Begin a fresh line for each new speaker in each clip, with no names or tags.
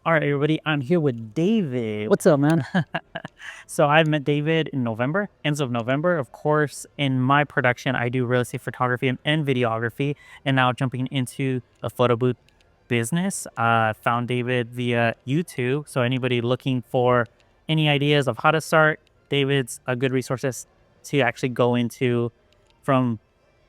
All right, everybody, I'm here with David.
What's up, man?
So I met David in November, ends of November. Of course, in my production, I do real estate photography and videography, and now jumping into a photo booth business. Found David via YouTube. So anybody looking for any ideas of how to start, David's a good resources to actually go into from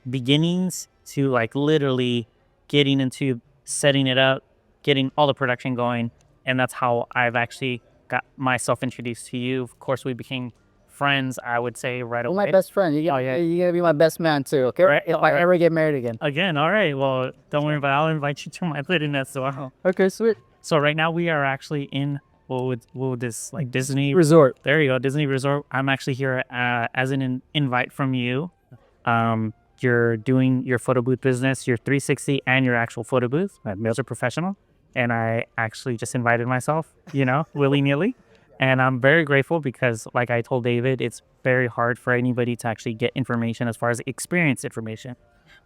beginnings to like literally getting into setting it up, getting all the production going. And that's how I've actually got myself introduced to you. Of course, we became friends, I would say, right
You're my
away.
best friend.
Oh, yeah.
You're gonna be my best man too, okay?
Right.
If
All
I
right.
ever get married again.
Again, all right. Well, don't worry about it. I'll invite you to my wedding as well.
Okay, sweet.
So right now we are actually in what would this like Disney
Resort.
There you go, Disney Resort. I'm actually here as an invite from you. You're doing your photo booth business, your 360 and your actual photo booth at Mr.Professional. And I actually just invited myself, willy nilly. And I'm very grateful because, like I told David, it's very hard for anybody to actually get information as far as experience information.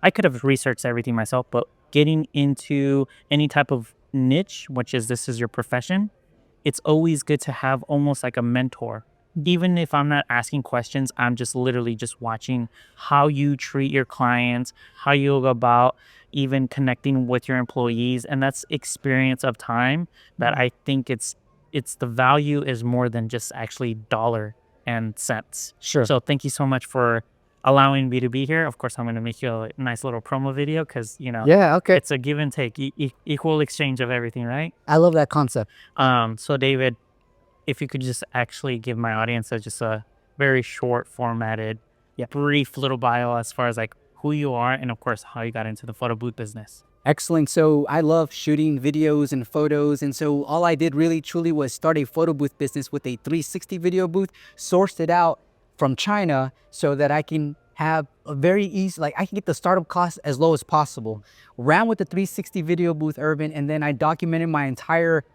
I could have researched everything myself, but getting into any type of niche, which is this is your profession, it's always good to have almost like a mentor. Even if I'm not asking questions, I'm just literally just watching how you treat your clients, how you go about even connecting with your employees. And that's experience of time that I think it's the value is more than just actually dollar and cents.
Sure.
So thank you so much for allowing me to be here. Of course, I'm going to make you a nice little promo video because,
Yeah, okay.
it's a give and take, equal exchange of everything, right?
I love that concept.
So David, if you could just actually give my audience just a very short formatted, brief little bio as far as like who you are and of course how you got into the photo booth business.
Excellent. So I love shooting videos and photos. And so all I did really truly was start a photo booth business with a 360 video booth, sourced it out from China so that I can have a very easy, like I can get the startup cost as low as possible. Ran with the 360 video booth urban, and then I documented my entire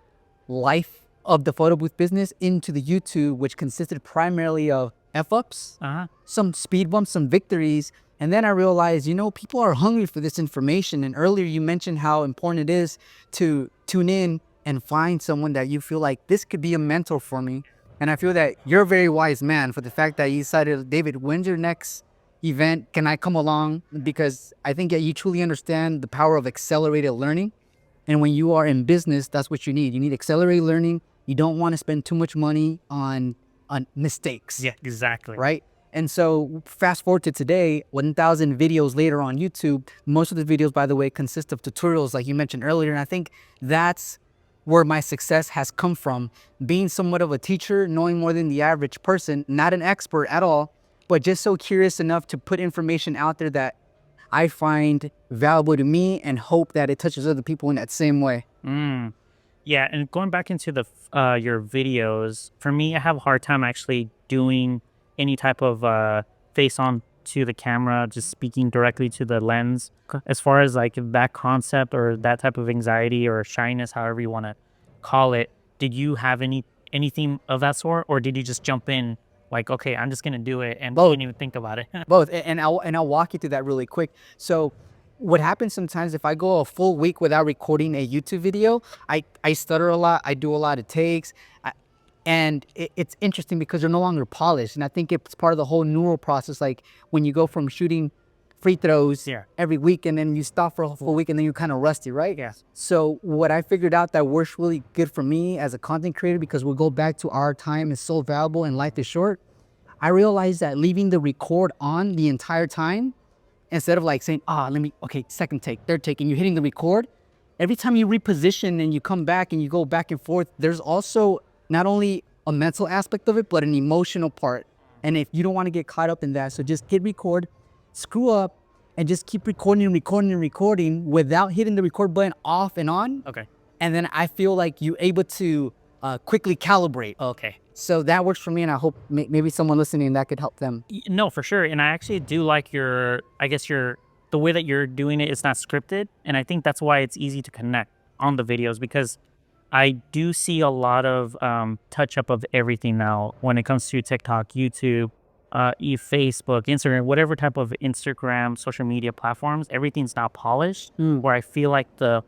life of the photo booth business into the YouTube, which consisted primarily of F-ups, some speed bumps, some victories. And then I realized, people are hungry for this information. And earlier you mentioned how important it is to tune in and find someone that you feel like this could be a mentor for me. And I feel that you're a very wise man for the fact that you decided, David, when's your next event? Can I come along? Because I think that you truly understand the power of accelerated learning. And when you are in business, that's what you need. You need accelerated learning. You don't want to spend too much money on mistakes.
Yeah, exactly.
Right? And so fast forward to today, 1,000 videos later on YouTube. Most of the videos, by the way, consist of tutorials like you mentioned earlier. And I think that's where my success has come from. Being somewhat of a teacher, knowing more than the average person, not an expert at all, but just so curious enough to put information out there that I find valuable to me and hope that it touches other people in that same way.
Yeah, and going back into the your videos, for me, I have a hard time actually doing any type of face on to the camera, just speaking directly to the lens. As far as like that concept or that type of anxiety or shyness, however you want to call it, did you have anything of that sort, or did you just jump in like, okay, I'm just gonna do it and didn't even think about it?
Both, and I'll walk you through that really quick. So what happens sometimes if I go a full week without recording a YouTube video, I stutter a lot, I do a lot of takes, and it's interesting because they're no longer polished. And I think it's part of the whole neural process. Like when you go from shooting free throws every week and then you stop for a full week and then you're kind of rusty, right?
Yeah.
So what I figured out that works really good for me as a content creator, because we'll go back to our time is so valuable and life is short. I realized that leaving the record on the entire time, instead of like saying, okay, second take, third take, and you're hitting the record, every time you reposition and you come back and you go back and forth, there's also not only a mental aspect of it, but an emotional part. And if you don't want to get caught up in that, so just hit record, screw up, and just keep recording and recording and recording without hitting the record button off and on.
Okay.
And then I feel like you're able to quickly calibrate.
Okay.
So that works for me, and I hope maybe someone listening that could help them.
No, for sure. And I actually do like the way that you're doing it is not scripted. And I think that's why it's easy to connect on the videos, because I do see a lot of touch up of everything now when it comes to TikTok, YouTube, Facebook, Instagram, whatever type of Instagram, social media platforms. Everything's now polished, where I feel like the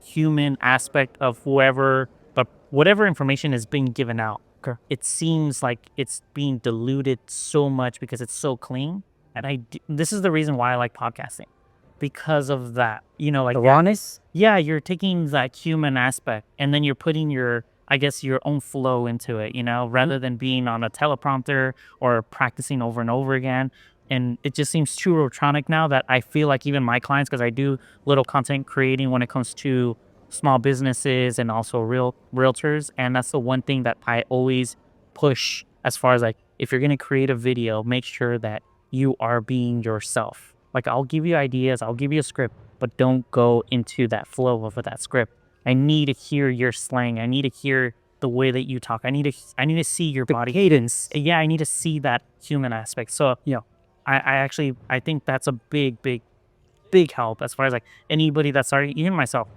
human aspect of whoever but whatever information is being given out, it seems like it's being diluted so much because it's so clean. And this is the reason why I like podcasting, because of that. Like
The rawness.
yeah, you're taking that human aspect and then you're putting your, I guess, your own flow into it, rather than being on a teleprompter or practicing over and over again. And it just seems too electronic now that I feel like even my clients, because I do little content creating when it comes to small businesses and also realtors. And that's the one thing that I always push as far as like, if you're going to create a video, make sure that you are being yourself. Like, I'll give you ideas, I'll give you a script, but don't go into that flow of that script. I need to hear your slang. I need to hear the way that you talk. I need to see your body
Cadence.
yeah, I need to see that human aspect. So I think that's a big help as far as like anybody that's starting, even myself.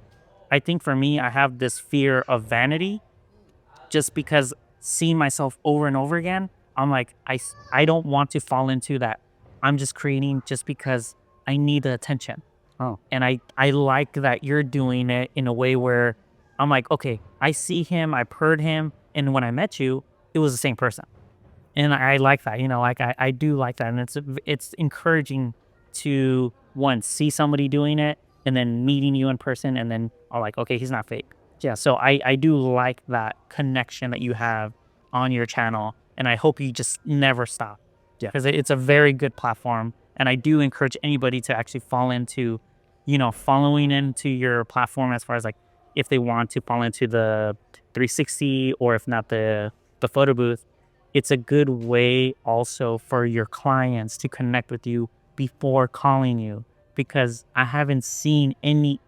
I think for me, I have this fear of vanity just because seeing myself over and over again, I'm like, I don't want to fall into that. I'm just creating just because I need the attention.
Oh,
And I like that you're doing it in a way where I'm like, okay, I see him, I've heard him, and when I met you, it was the same person. And I like that, like I do like that. And it's encouraging to one, see somebody doing it and then meeting you in person and then I'm like, okay, he's not fake. Yeah. So I do like that connection that you have on your channel. And I hope you just never stop.
Yeah.
Because it's a very good platform. And I do encourage anybody to actually fall into, following into your platform as far as like if they want to fall into the 360 or if not the photo booth. It's a good way also for your clients to connect with you before calling you, because I haven't seen any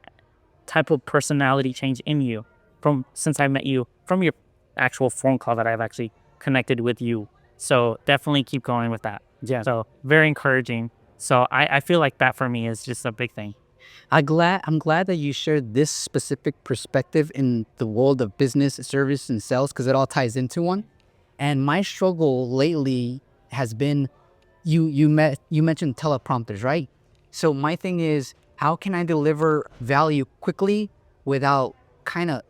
type of personality change in you from since I met you from your actual phone call that I've actually connected with you. So definitely keep going with that.
yeah.
So very encouraging. So I feel like that for me is just a big thing.
I'm glad that you shared this specific perspective in the world of business, service, and sales because it all ties into one. And my struggle lately has been you mentioned teleprompters, right? So my thing is, how can I deliver value quickly without kind of,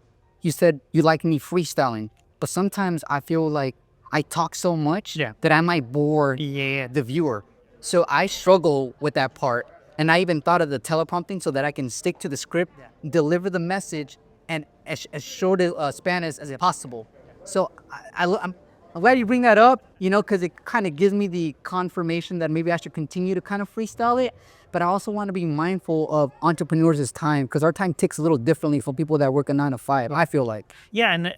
you said you like me freestyling, but sometimes I feel like I talk so much
Yeah.
that I might bore the viewer. So I struggle with that part. And I even thought of the teleprompting so that I can stick to the script, deliver the message, and as short a span as possible. So I'm glad you bring that up, because it kind of gives me the confirmation that maybe I should continue to kind of freestyle it. But I also want to be mindful of entrepreneurs' time because our time ticks a little differently for people that work a 9 to 5. I feel like.
Yeah, and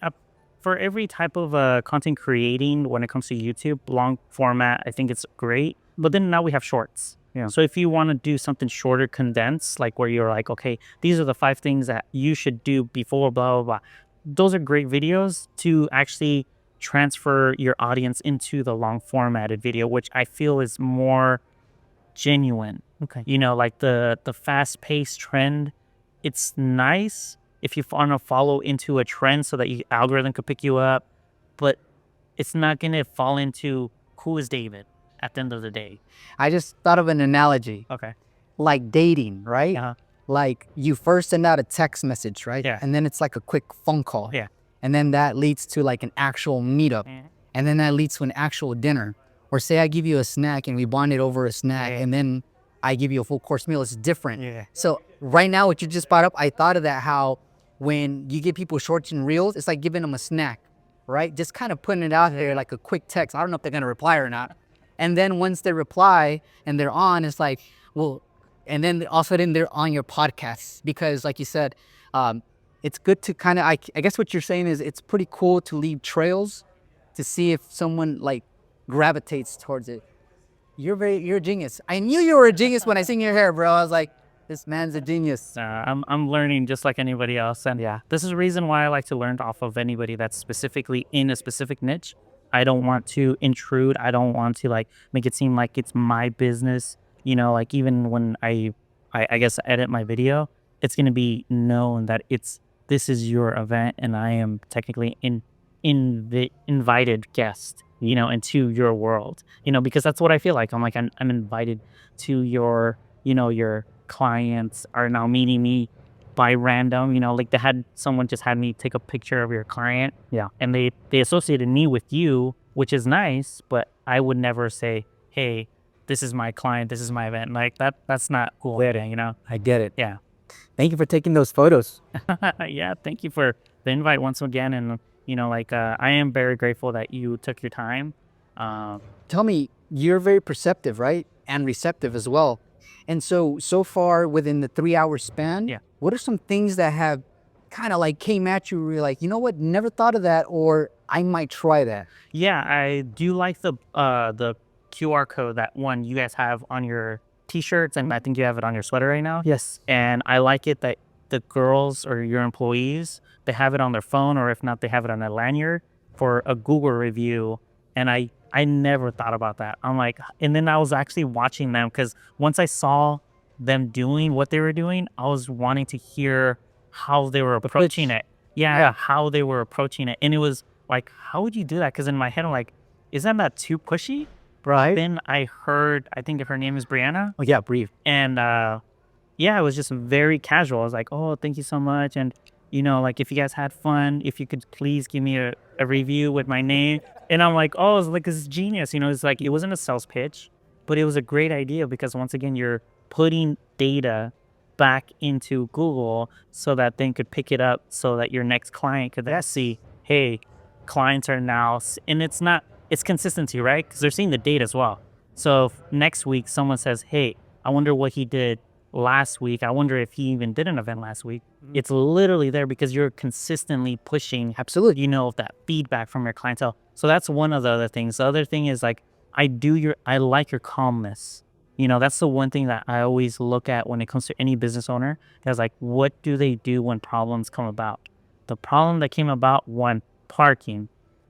for every type of content creating, when it comes to YouTube, long format, I think it's great. But then now we have shorts.
Yeah.
So if you want to do something shorter, condensed, like where you're like, okay, these are the 5 things that you should do before blah blah blah. Those are great videos to actually transfer your audience into the long formatted video, which I feel is more genuine.
Okay.
Like the fast paced trend, it's nice if you want to follow into a trend so that your algorithm could pick you up, but it's not gonna fall into who is David at the end of the day.
I just thought of an analogy,
Okay.
like dating, right?
Uh-huh.
Like you first send out a text message, right?
Yeah.
And then it's like a quick phone call.
Yeah.
And then that leads to like an actual meetup.
Mhm.
And then that leads to an actual dinner. Or say I give you a snack and we bonded over a snack,
Yeah.
and then I give you a full course meal. It's different.
Yeah.
So right now, what you just brought up, I thought of that, how when you give people shorts and reels, it's like giving them a snack, right? Just kind of putting it out there like a quick text. I don't know if they're going to reply or not. And then once they reply and they're on, it's like, well, and then all of a sudden they're on your podcast because like you said, it's good to kind of, I guess what you're saying is it's pretty cool to leave trails to see if someone like gravitates towards it. You're a genius. I knew you were a genius when I seen your hair, bro. I was like, this man's a genius.
I'm learning just like anybody else, and yeah, this is the reason why I like to learn off of anybody that's specifically in a specific niche. I don't want to intrude. I don't want to like make it seem like it's my business. Like even when I guess edit my video, it's gonna be known that this is your event, and I am technically in the invited guest. Into your world. Because that's what I feel like. I'm invited to your. Your clients are now meeting me by random, like someone just had me take a picture of your client.
Yeah.
And they associated me with you, which is nice, but I would never say, hey, this is my client, this is my event. Like that's not cool.
I get it.
Yeah.
Thank you for taking those photos.
Yeah. Thank you for the invite once again. And, I am very grateful that you took your time. Um,
Tell me, you're very perceptive, right? And receptive as well. And so far within the 3 hour span,
Yeah.
what are some things that have kind of like came at you where you're like, you know what, never thought of that, or I might try that?
Yeah, I do like the QR code that one you guys have on your t-shirts, and I think you have it on your sweater right now.
Yes.
And I like it that the girls or your employees, they have it on their phone, or if not, they have it on a lanyard for a Google review. And I never thought about that. I'm like, and then I was actually watching them because once I saw them doing what they were doing, I was wanting to hear how they were approaching it. Yeah,
Yeah.
how they were approaching it. And it was like, how would you do that? Because in my head, I'm like, isn't that too pushy?
Right.
Then I heard, I think her name is Brianna.
Oh yeah, breathe.
And yeah, it was just very casual. I was like, oh, thank you so much. And, like if you guys had fun, if you could please give me a review with my name. And I'm like, oh, it's like this is genius. It's like, it wasn't a sales pitch, but it was a great idea because once again, you're putting data back into Google so that they could pick it up so that your next client could then see, hey, clients are now, and it's consistency, right? Because they're seeing the data as well. So if next week someone says, hey, I wonder what he did last week. I wonder if he even did an event last week. It's literally there because you're consistently pushing,
Absolutely.
that feedback from your clientele. So that's one of the other things. The other thing is like, I like your calmness. That's the one thing that I always look at when it comes to any business owner. Is like, what do they do when problems come about? The problem that came about, one, parking,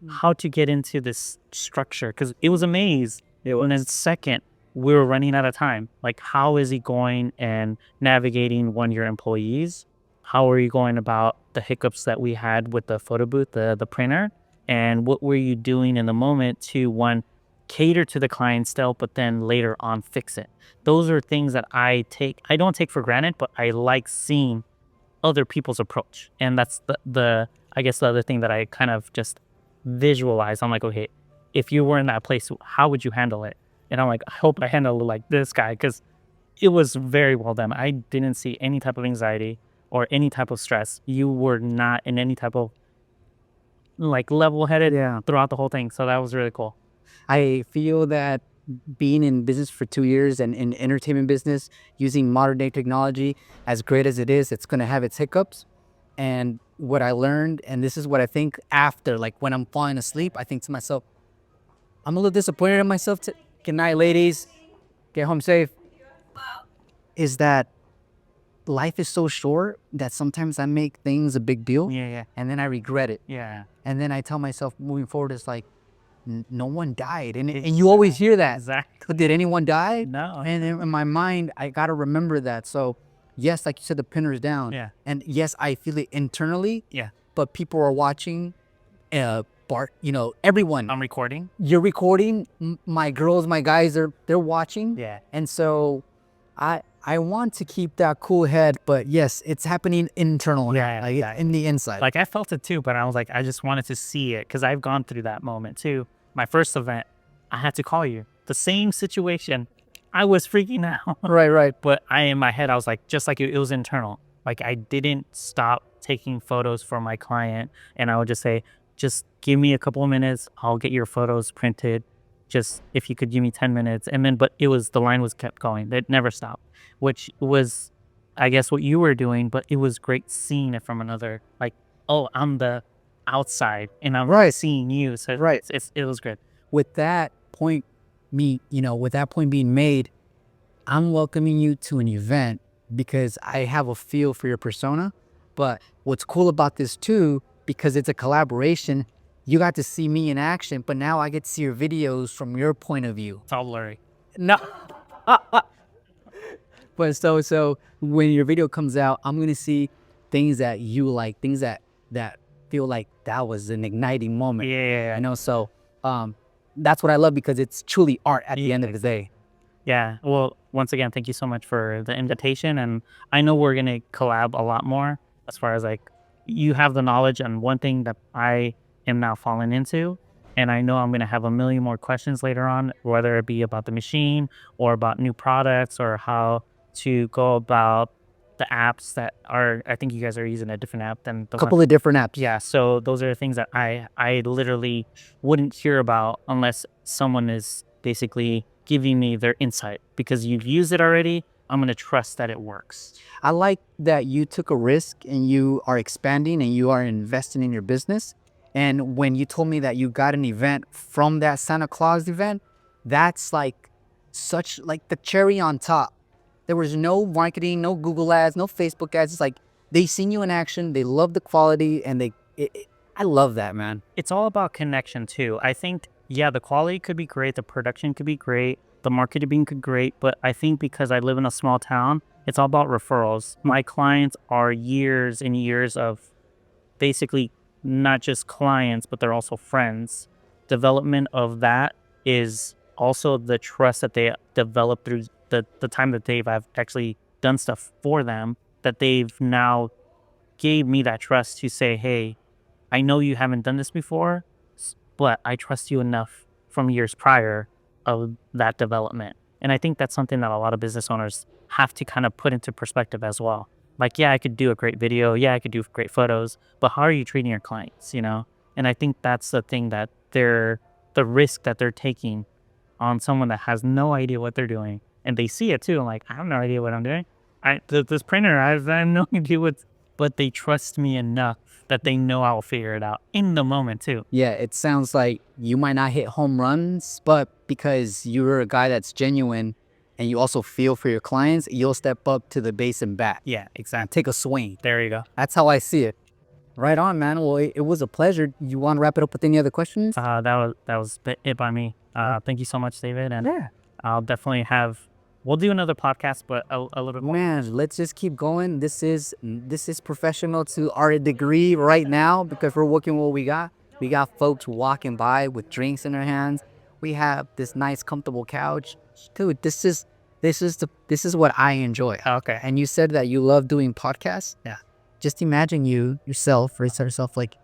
how to get into this structure, because it was a maze. And then second, we were running out of time. Like, how is he going and navigating your employees? How are you going about the hiccups that we had with the photo booth, the printer? And what were you doing in the moment to, one, cater to the clientele, but then later on fix it? Those are things that I don't take for granted, but I like seeing other people's approach. And that's the I guess the other thing that I kind of just visualize. I'm like, okay, if you were in that place, how would you handle it? And I'm like, I hope I handle it like this guy, because it was very well done. I didn't see any type of anxiety or any type of stress. You were not in any type of like level-headed throughout the whole thing. So that was really cool.
I feel that being in business for 2 years and in entertainment business, using modern day technology, as great as it is, it's going to have its hiccups. And what I learned, and this is what I think after, like when I'm falling asleep, I think to myself, I'm a little disappointed in myself. Good night, ladies. Get home safe. Is that life is so short that sometimes I make things a big deal.
Yeah.
And then I regret it.
Yeah.
And then I tell myself moving forward, it's like, no one died. And you always hear that.
Exactly.
Did anyone die?
No.
And in my mind, I got to remember that. So yes, like you said, the pinner's down.
Yeah.
And yes, I feel it internally.
Yeah.
But people are watching. Everyone.
I'm recording.
You're recording. My girls, my guys, they're watching.
Yeah.
And so I want to keep that cool head, but yes, it's happening internally.
Yeah.
In the inside.
Like I felt it too, but I was like, I just wanted to see it because I've gone through that moment too. My first event, I had to call you. The same situation. I was freaking out.
Right.
But in my head, I was like, just like it was internal. Like I didn't stop taking photos for my client. And I would just say, just give me a couple of minutes. I'll get your photos printed. Just if you could give me 10 minutes. And then, but the line was kept going. It never stopped, which was, I guess, what you were doing. But it was great seeing it from another, like, oh, I'm the outside and I'm seeing you. So it was good.
With that point, with that point being made, I'm welcoming you to an event because I have a feel for your persona. But what's cool about this too, because it's a collaboration, you got to see me in action, but now I get to see your videos from your point of view.
It's all blurry.
No. But so when your video comes out, I'm going to see things that you like, things that feel like that was an igniting moment.
Yeah.
So that's what I love because it's truly art at the end of the day.
Yeah. Well, once again, thank you so much for the invitation. And I know we're going to collab a lot more as far as like you have the knowledge on one thing that I am now falling into. And I know I'm going to have a million more questions later on, whether it be about the machine or about new products or how to go about the apps that are, I think you guys are using a different app than the one.
Couple of different apps.
Yeah. So those are the things that I literally wouldn't hear about unless someone is basically giving me their insight because you've used it already. I'm going to trust that it works.
I like that you took a risk and you are expanding and you are investing in your business. And when you told me that you got an event from that Santa Claus event, that's like such like the cherry on top. There was no marketing, no Google ads, no Facebook ads. It's like they seen you in action, they love the quality, and I love that, man.
It's all about connection too. I think, yeah, the quality could be great, the production could be great, the marketing could be great, but I think because I live in a small town, it's all about referrals. My clients are years and years of basically not just clients, but they're also friends. Development of that is also the trust that they develop through the time that I've actually done stuff for them, that they've now gave me that trust to say, hey, I know you haven't done this before, but I trust you enough from years prior of that development. And I think that's something that a lot of business owners have to kind of put into perspective as well. Like, yeah, I could do a great video. Yeah, I could do great photos, but how are you treating your clients, you know? And I think that's the thing that the risk that they're taking on someone that has no idea what they're doing. And they see it too. I'm like, I have no idea what I'm doing. This printer, I have no idea but they trust me enough that they know I'll figure it out in the moment too.
Yeah, it sounds like you might not hit home runs, but because you're a guy that's genuine and you also feel for your clients, you'll step up to the base and bat.
Yeah, exactly.
Take a swing.
There you go.
That's how I see it. Right on, man. Well, it was a pleasure. You want to wrap it up with any other questions?
That was it by me. Thank you so much, David. And
Yeah.
I'll definitely we'll do another podcast, but a little bit more.
Man, let's just keep going. This is professional to our degree right now because we're working with what we got. We got folks walking by with drinks in their hands. We have this nice, comfortable couch. Dude, this is what I enjoy.
Okay.
And you said that you love doing podcasts.
Yeah.
Just imagine yourself like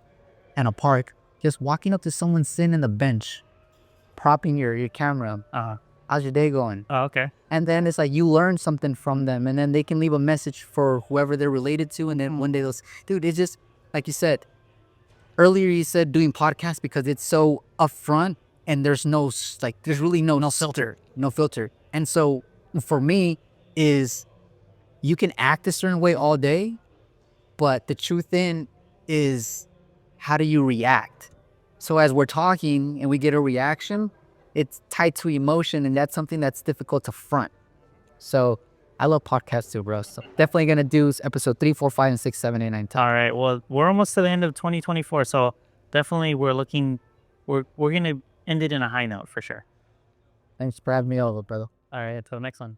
in a park, just walking up to someone sitting in the bench, propping your camera. How's your day going?
Oh, okay.
And then it's like you learn something from them, and then they can leave a message for whoever they're related to. And then one day those, dude, it's just like you said earlier. You said doing podcasts because it's so upfront and there's there's really no filter. And so for me is you can act a certain way all day, but the truth is how do you react? So as we're talking and we get a reaction, it's tied to emotion, and that's something that's difficult to front. So I love podcasts too, bro. So definitely gonna do episode 3, 4, 5, and 6, 7, 8, 9, 10.
All right. Well, we're almost to the end of 2024, so definitely we're gonna end it in a high note for sure.
Thanks for having me over, brother.
All right. Until the next one.